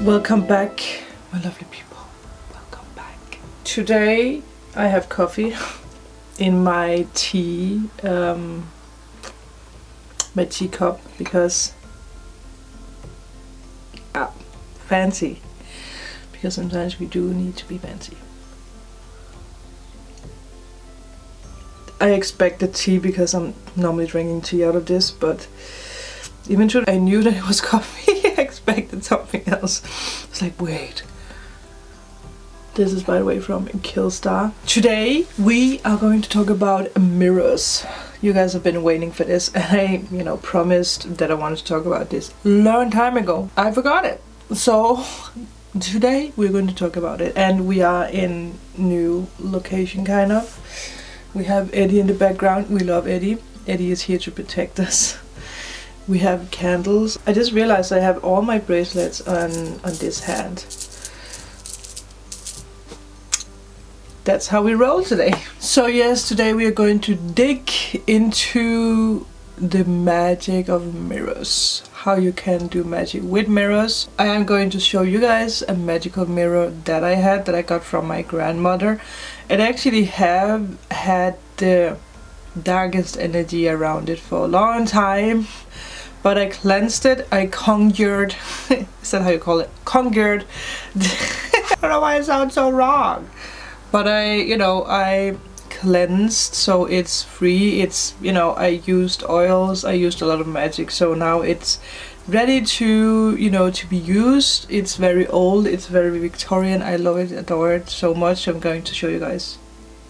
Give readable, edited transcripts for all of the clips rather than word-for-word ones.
Welcome back, my lovely people. Welcome back. Today I have coffee in my tea, my teacup, because fancy. Because sometimes we do need to be fancy. I expected tea because I'm normally drinking tea out of this, but even though I knew that it was coffee, I expected something else. It's like, wait. This is, by the way, from Killstar. Today we are going to talk about mirrors. You guys have been waiting for this, and I, promised that I wanted to talk about this a long time ago. I forgot it. So today we're going to talk about it, and we are in new location, kind of. We have Eddie in the background. We love Eddie. Eddie is here to protect us. We have candles. I just realized I have all my bracelets on this hand. That's how we roll today. So yes, today we are going to dig into the magic of mirrors. How you can do magic with mirrors. I am going to show you guys a magical mirror that I got from my grandmother. It actually have had the darkest energy around it for a long time, but I cleansed it. I conjured. Is that how you call it? Conjured. I don't know why it sounds so wrong, but I cleansed, so it's free. It's, I used oils, I used a lot of magic, so now it's ready to to be used. It's very old, it's very Victorian. I love it, adore it so much. I'm going to show you guys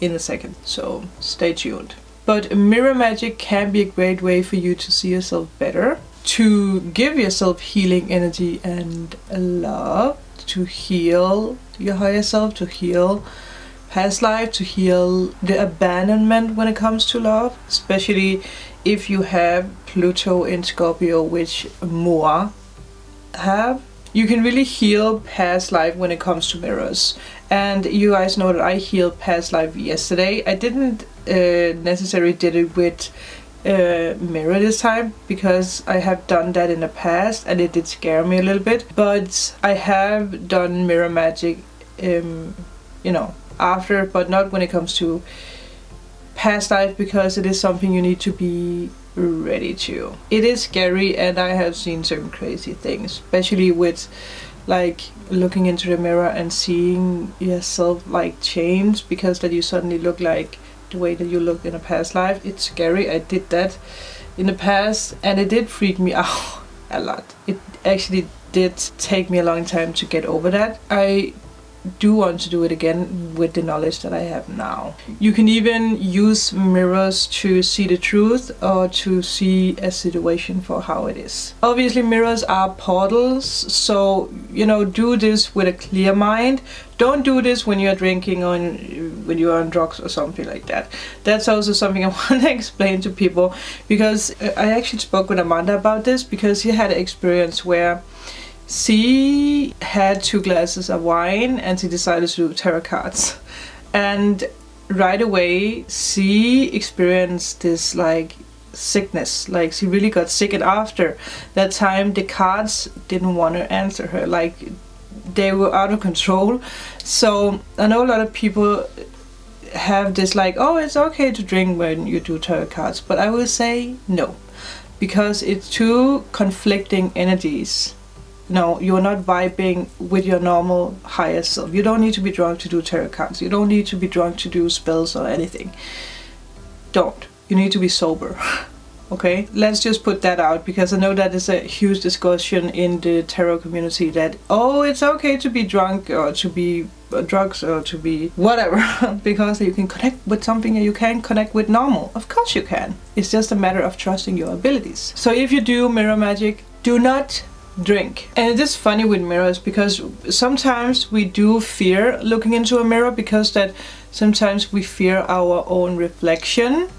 in a second, so stay tuned. But mirror magic can be a great way for you to see yourself better, to give yourself healing energy and love, to heal your higher self, to heal past life, to heal the abandonment when it comes to love, especially if you have Pluto in Scorpio, which more have. You can really heal past life when it comes to mirrors. And you guys know that I healed past life yesterday. I didn't necessarily did it with mirror this time, because I have done that in the past and it did scare me a little bit. But I have done mirror magic after, but not when it comes to past life, because it is something you need to be ready to. It is scary, and I have seen some crazy things, especially with like looking into the mirror and seeing yourself like change, because that you suddenly look like the way that you looked in a past life. It's scary. I did that in the past and it did freak me out a lot. It actually did take me a long time to get over that. I do want to do it again with the knowledge that I have now. You can even use mirrors to see the truth, or to see a situation for how it is. Obviously mirrors are portals, so do this with a clear mind. Don't do this when you're drinking or when you're on drugs or something like that. That's also something I want to explain to people, because I actually spoke with Amanda about this, because she had an experience where she had 2 glasses of wine and she decided to do tarot cards, and right away she experienced this like sickness, like she really got sick, and after that time the cards didn't want to answer her, like they were out of control. So I know a lot of people have this like, oh, it's okay to drink when you do tarot cards, but I will say no, because it's 2 conflicting energies. No, you're not vibing with your normal higher self. You don't need to be drunk to do tarot cards. You don't need to be drunk to do spells or anything. Don't. You need to be sober. Okay? Let's just put that out, because I know that is a huge discussion in the tarot community, that, oh, it's okay to be drunk or to be drugs or to be whatever, because you can connect with something and you can connect with normal. Of course you can. It's just a matter of trusting your abilities. So if you do mirror magic, do not drink. And it is funny with mirrors, because sometimes we do fear looking into a mirror, because that sometimes we fear our own reflection.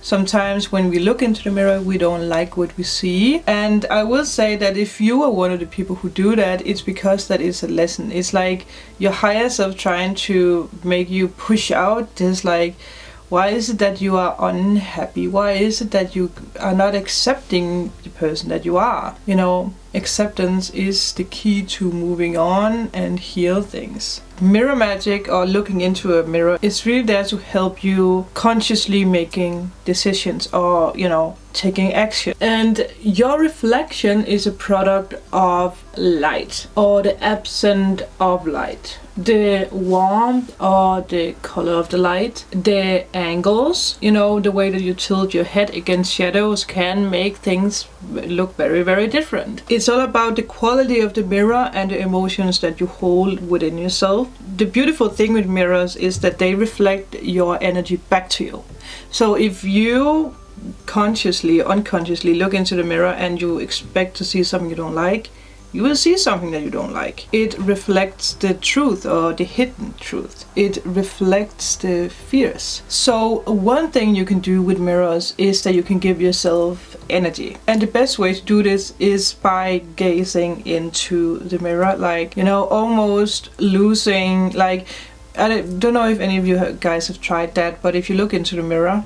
Sometimes when we look into the mirror we don't like what we see, and I will say that if you are one of the people who do that, it's because that is a lesson. It's like your higher self trying to make you push out this, like, why is it that you are unhappy? Why is it that you are not accepting the person that you are? acceptance is the key to moving on and heal things. Mirror magic, or looking into a mirror, is really there to help you consciously making decisions, or taking action. And your reflection is a product of light, or the absence of light. The warmth or the color of the light, the angles, the way that you tilt your head against shadows can make things look very, very different. It's all about the quality of the mirror and the emotions that you hold within yourself. The beautiful thing with mirrors is that they reflect your energy back to you. So if you consciously, unconsciously look into the mirror and you expect to see something you don't like, you will see something that you don't like. It reflects the truth, or the hidden truth. It reflects the fears. So one thing you can do with mirrors is that you can give yourself energy. And the best way to do this is by gazing into the mirror, almost losing, I don't know if any of you guys have tried that, but if you look into the mirror,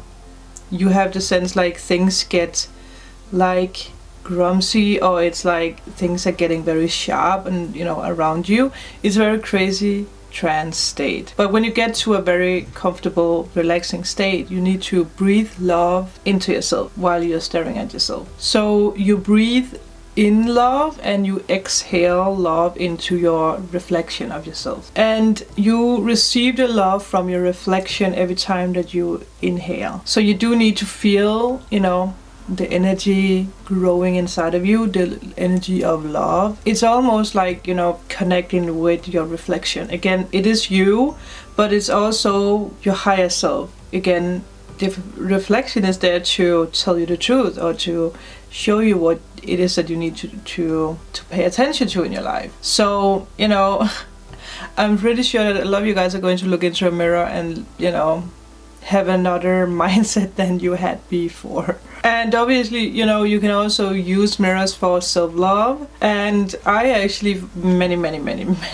you have the sense things get grumsy, or it's things are getting very sharp and around you. It's a very crazy trance state. But when you get to a very comfortable, relaxing state, you need to breathe love into yourself while you're staring at yourself. So you breathe in love and you exhale love into your reflection of yourself, and you receive the love from your reflection every time that you inhale. So you do need to feel the energy growing inside of you, the energy of love. It's almost connecting with your reflection. Again, it is you, but it's also your higher self. Again, the reflection is there to tell you the truth, or to show you what it is that you need to pay attention to in your life. So I'm pretty sure that a lot of you guys are going to look into a mirror and have another mindset than you had before. And obviously, you can also use mirrors for self-love. And I actually, many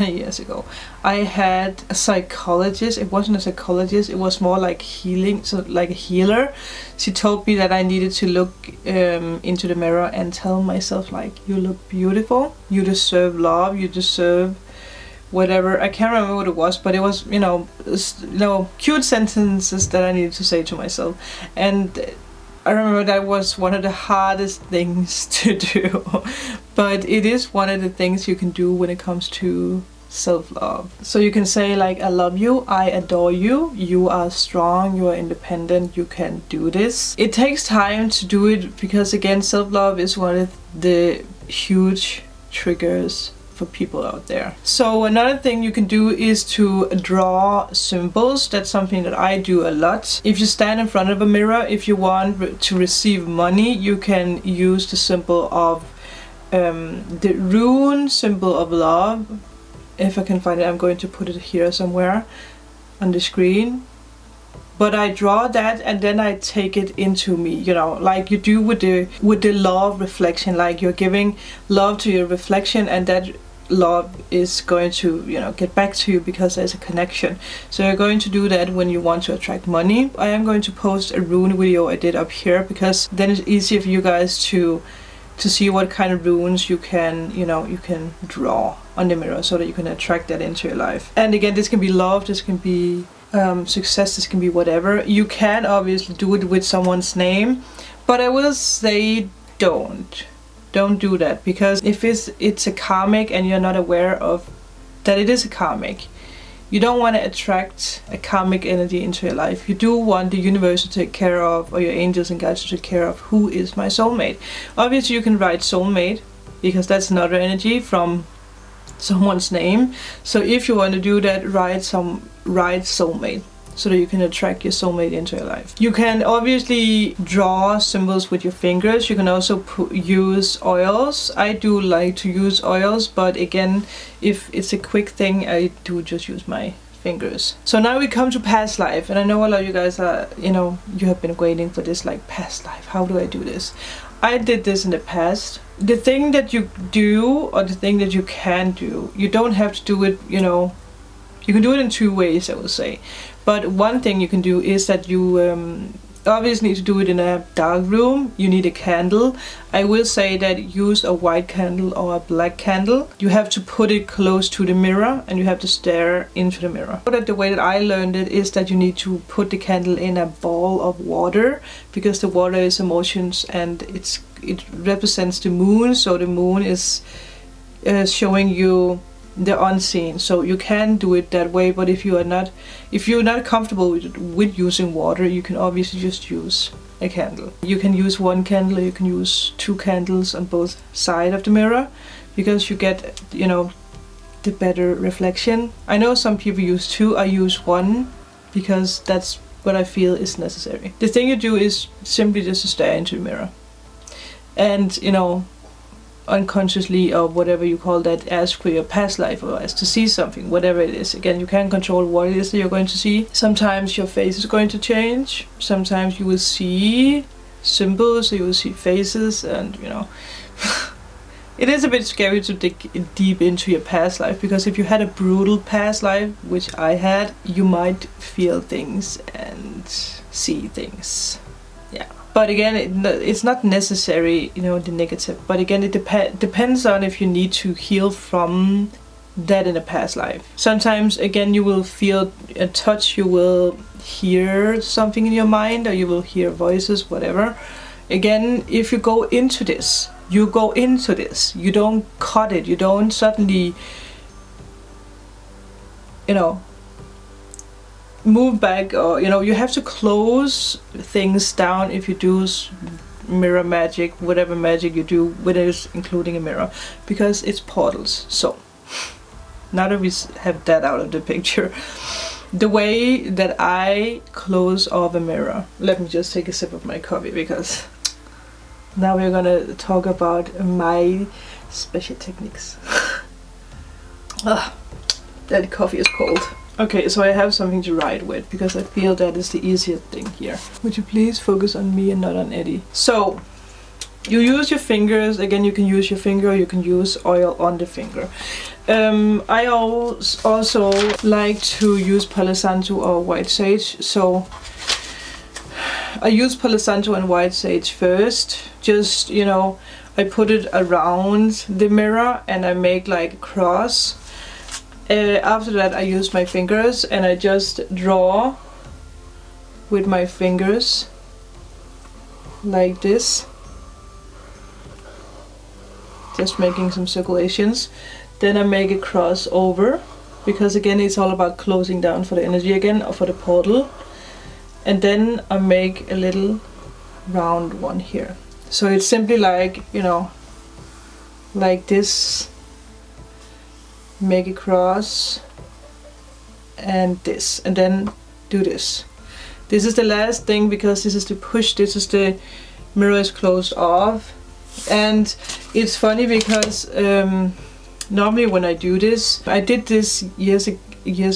years ago, I had a psychologist. It wasn't a psychologist, it was more like healing, so like a healer. She told me that I needed to look into the mirror and tell myself you look beautiful, you deserve love, you deserve whatever. I can't remember what it was, but it was cute sentences that I needed to say to myself. And I remember that was one of the hardest things to do, but it is one of the things you can do when it comes to self-love. So you can say I love you, I adore you, you are strong, you are independent, you can do this. It takes time to do it because again, self-love is one of the huge triggers for people out there. So another thing you can do is to draw symbols. That's something that I do a lot. If you stand in front of a mirror, if you want to receive money, you can use the symbol of the rune symbol of love. If I can find it, I'm going to put it here somewhere on the screen. But I draw that and then I take it into me, like you do with the love reflection. You're giving love to your reflection, and that love is going to get back to you because there's a connection. So you're going to do that when you want to attract money. I am going to post a rune video I did up here, because then it's easier for you guys to see what kind of runes you can you can draw on the mirror, so that you can attract that into your life. And again, this can be love, this can be success, this can be whatever. You can obviously do it with someone's name, but I will say don't do that, because if it's a karmic and you're not aware of that it is a karmic, you don't want to attract a karmic energy into your life. You do want the universe to take care of, or your angels and guides to take care of, who is my soulmate. Obviously you can write soulmate, because that's another energy from someone's name. So if you want to do that, write soulmate, so that you can attract your soulmate into your life. You can obviously draw symbols with your fingers. You can also use oils. I do like to use oils, but again, if it's a quick thing, I do just use my fingers. So now we come to past life, and I know a lot of you guys are, you have been waiting for this, past life. How do I do this? I did this in the past. The thing that you do, or the thing that you can do, you don't have to do it, you can do it in two ways, I would say. But one thing you can do is that you obviously need to do it in a dark room. You need a candle. I will say that use a white candle or a black candle. You have to put it close to the mirror and you have to stare into the mirror. But the way that I learned it is that you need to put the candle in a ball of water, because the water is emotions and it represents the moon. So the moon is showing you the unseen, so you can do it that way. But if you're not comfortable with using water, you can obviously just use a candle. You can use one candle, you can use 2 candles on both sides of the mirror, because you get, you know, the better reflection. I know some people use 2, I use 1 because that's what I feel is necessary. The thing you do is simply just to stare into the mirror and, you know, unconsciously or whatever you call that, ask for your past life or ask to see something, whatever it is. Again, you can't control what it is that you're going to see. Sometimes your face is going to change, sometimes you will see symbols, so you will see faces, and you know it is a bit scary to dig deep into your past life, because if you had a brutal past life, which I had, you might feel things and see things. Yeah. But again, it's not necessary, you know, the negative. But again, it depends on if you need to heal from that in a past life. Sometimes, again, you will feel a touch, you will hear something in your mind, or you will hear voices, whatever. Again, if you go into this, you go into this. You don't cut it. You don't suddenly, you know, move back, or you know, you have to close things down if you do mirror magic, whatever magic you do, whether it's including a mirror, because it's portals. So now that we have that out of the picture, the way that I close off a mirror, let me just take a sip of my coffee, because now we're gonna talk about my special techniques. That coffee is cold. Okay, so I have something to write with, because I feel that is the easiest thing here. Would you please focus on me and not on Eddie? So, you use your fingers. Again, you can use your finger, or you can use oil on the finger. I also like to use Palo Santo or white sage. So, I use Palo Santo and white sage first. Just, you know, I put it around the mirror and I make like a cross. After that, I use my fingers and I just draw with my fingers like this, just making some circulations. Then I make a cross over, because again, it's all about closing down for the energy again, or for the portal. And then I make a little round one here. So it's simply like, you know, like this. Make a cross and this, and then do this. This is the last thing, because this is the push, this is the mirror is closed off. And it's funny because normally when I do this, I did this years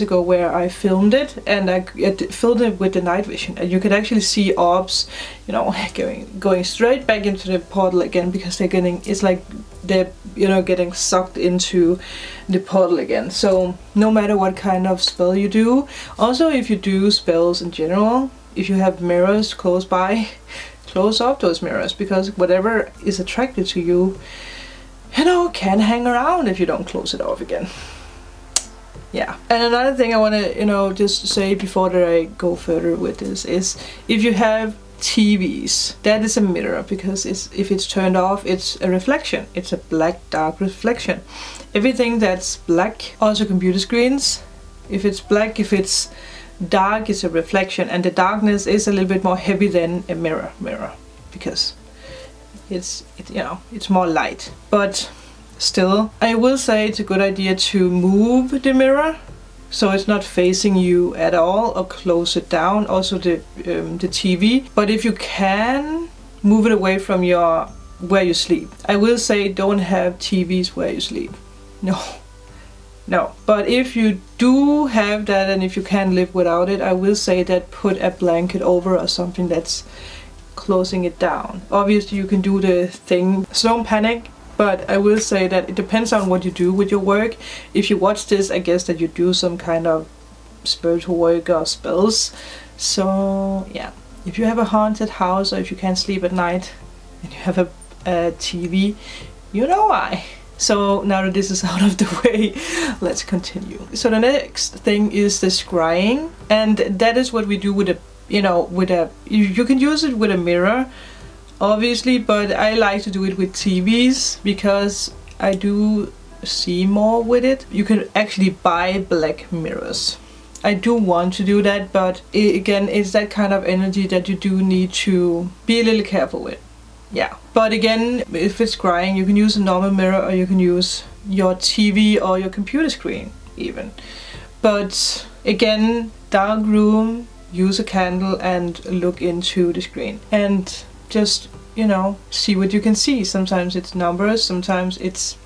ago where I filmed it, and I filmed it with the night vision, and you could actually see orbs, you know, going straight back into the portal again, because they're getting, it's like they're, you know, getting sucked into the portal again. So no matter what kind of spell you do, also if you do spells in general, if you have mirrors close by, close off those mirrors, because whatever is attracted to you, you know, can hang around if you don't close it off again. Yeah. And another thing I want to, you know, just say before that I go further with this is, if you have TVs, that is a mirror, because if it's turned off, it's a reflection. It's a black dark reflection. Everything that's black, also computer screens, if it's black, if it's dark, it's a reflection, and the darkness is a little bit more heavy than a mirror, because it's you know, it's more light. But still, I will say it's a good idea to move the mirror so it's not facing you at all, or close it down. Also the TV. But if you can, move it away from where you sleep. I will say don't have TVs where you sleep. No. But if you do have that, and if you can live without it, I will say that put a blanket over, or something that's closing it down. Obviously you can do the thing, so don't panic. But I will say that it depends on what you do with your work. If you watch this, I guess that you do some kind of spiritual work or spells. So yeah. if you have a haunted house, or if you can't sleep at night and you have a TV, you know why. So now that this is out of the way, let's continue. So the next thing is the scrying, and that is what we do with a, you can use it with a mirror, obviously, but I like to do it with TVs because I do see more with it. You can actually buy black mirrors. I do want to do that, but again, it's that kind of energy that you do need to be a little careful with. Yeah, but again, if it's scrying, you can use a normal mirror, or you can use your TV or your computer screen even. But again, dark room, use a candle and look into the screen and just, see what you can see. Sometimes it's numbers, sometimes it's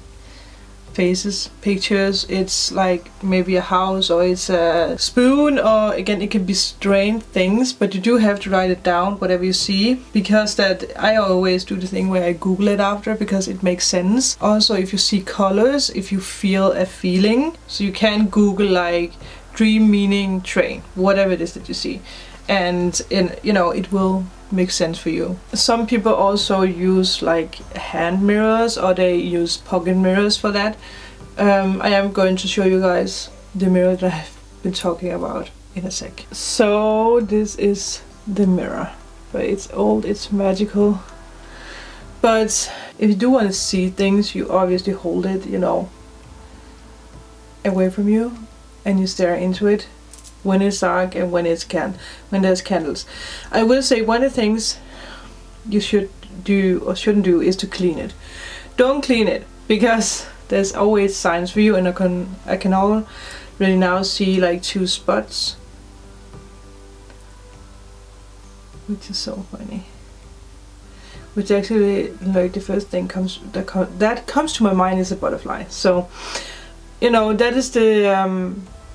faces, pictures, it's like maybe a house, or it's a spoon, or again, it can be strange things, but you do have to write it down, whatever you see, because that I always do the thing where I Google it after, because it makes sense. Also, if you see colors, if you feel a feeling, so you can Google like dream meaning train, whatever it is that you see, and it will make sense for you. Some people also use like hand mirrors, or they use pocket mirrors for that. I am going to show you guys the mirror that I've been talking about in a sec. So this is the mirror, but it's old, it's magical. But if you do want to see things, you obviously hold it, away from you, and you stare into it when it's dark and when there's candles. I will say one of the things you should do or shouldn't do is to clean it. Don't clean it, because there's always signs for you, and I can already now see like 2 spots, which is so funny. Which actually, like, the first thing that comes to my mind is a butterfly. So that is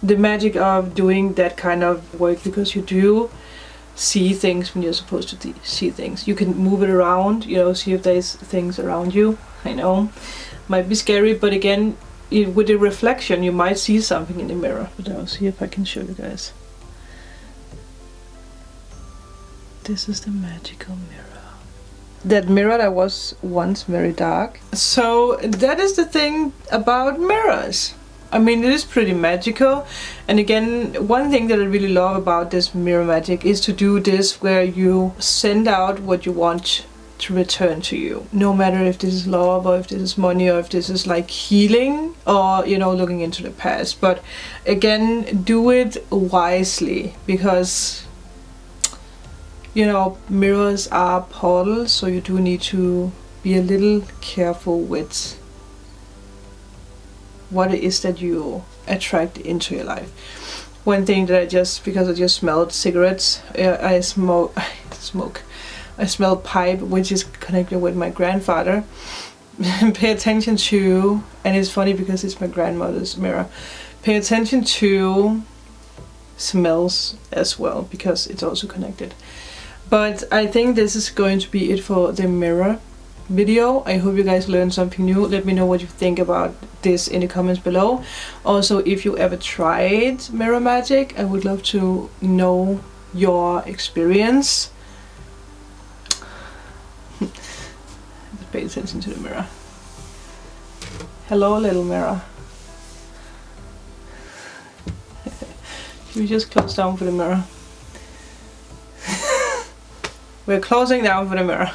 the magic of doing that kind of work, because you do see things when you're supposed to see things. You can move it around, see if there's things around you. I know, might be scary, but again, with the reflection, you might see something in the mirror. But I'll see if I can show you guys. This is the magical mirror. That mirror that was once very dark. So that is the thing about mirrors. I mean, it is pretty magical. And again, one thing that I really love about this mirror magic is to do this where you send out what you want to return to you. No matter if this is love, or if this is money, or if this is like healing, or looking into the past. But again, do it wisely, because mirrors are portals, so you do need to be a little careful with what it is that you attract into your life. One thing that because I just smelled cigarettes, I smell pipe, which is connected with my grandfather. Pay attention to, and it's funny because it's my grandmother's mirror, pay attention to smells as well, because it's also connected. But I think this is going to be it for the mirror video. I hope you guys learned something new. Let me know what you think about this in the comments below. Also, if you ever tried mirror magic, I would love to know your experience. Pay attention to the mirror. Hello, little mirror. Should we just close down for the mirror? We're closing down for the mirror.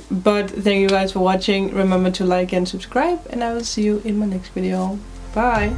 But thank you guys for watching. Remember to like and subscribe, and I will see you in my next video. Bye.